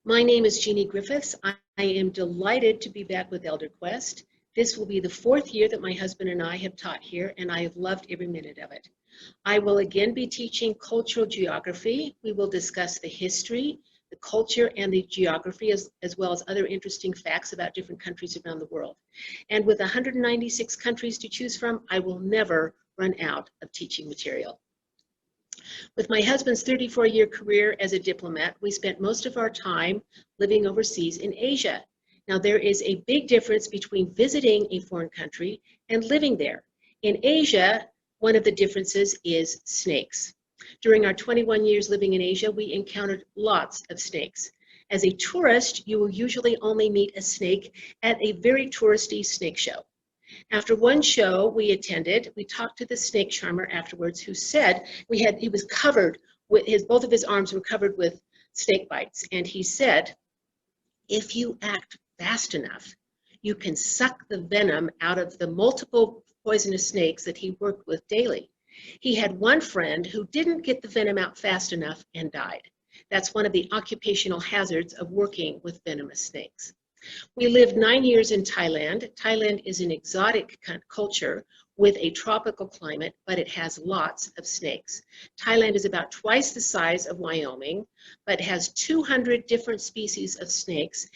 My name is Jeannie Griffiths. I am delighted to be back with ElderQuest. This will be the 4th year that my husband and I have taught here, and I have loved every minute of it. I will again be teaching cultural geography. We will discuss the history, the culture, and the geography, as well as other interesting facts about different countries around the world. And with 196 countries to choose from, I will never run out of teaching material. With my husband's 34-year career as a diplomat, we spent most of our time living overseas in Asia. Now, there is a big difference between visiting a foreign country and living there. In Asia, one of the differences is snakes. During our 21 years living in Asia, we encountered lots of snakes. As a tourist, you will usually only meet a snake at a very touristy snake show. After one show we attended, we talked to the snake charmer afterwards, who said he was covered with both of his arms were covered with snake bites. And he said, if you act fast enough, you can suck the venom out of the multiple poisonous snakes that he worked with daily. He had one friend who didn't get the venom out fast enough and died. That's one of the occupational hazards of working with venomous snakes. We lived 9 years in Thailand. Thailand is an exotic culture with a tropical climate, but it has lots of snakes. Thailand is about twice the size of Wyoming, but has 200 different species of snakes,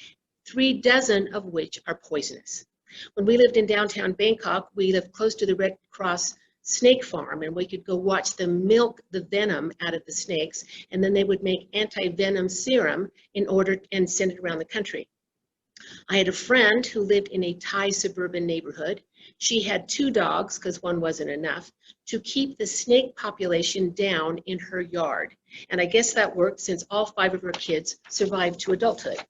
36 of which are poisonous. When we lived in downtown Bangkok, we lived close to the Red Cross snake farm, and we could go watch them milk the venom out of the snakes, and then they would make anti-venom serum and send it around the country. I had a friend who lived in a Thai suburban neighborhood. She had 2 dogs, because one wasn't enough, to keep the snake population down in her yard. And I guess that worked, since all 5 of her kids survived to adulthood.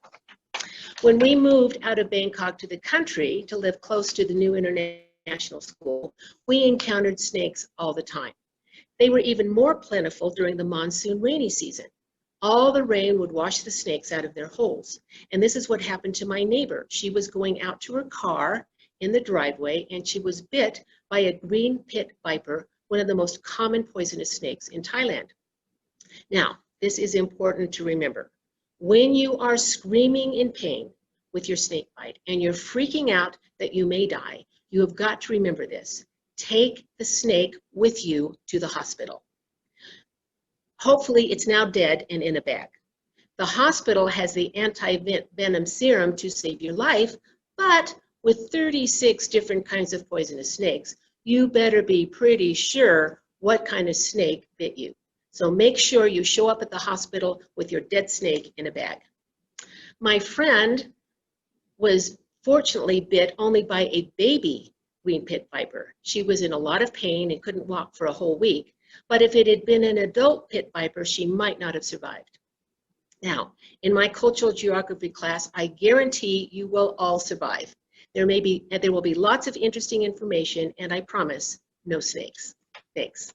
When we moved out of Bangkok to the country to live close to the new international school, we encountered snakes all the time. They were even more plentiful during the monsoon rainy season. All the rain would wash the snakes out of their holes. And this is what happened to my neighbor. She was going out to her car in the driveway, and she was bit by a green pit viper, one of the most common poisonous snakes in Thailand. Now, this is important to remember. When you are screaming in pain with your snake bite and you're freaking out that you may die, you have got to remember this. Take the snake with you to the hospital. Hopefully it's now dead and in a bag. The hospital has the anti-venom serum to save your life, but with 36 different kinds of poisonous snakes, you better be pretty sure what kind of snake bit you. So make sure you show up at the hospital with your dead snake in a bag. My friend was fortunately bit only by a baby green pit viper. She was in a lot of pain and couldn't walk for a whole week. But if it had been an adult pit viper, she might not have survived. Now, in my cultural geography class, I guarantee you will all survive. There will be lots of interesting information, and I promise, no snakes. Thanks.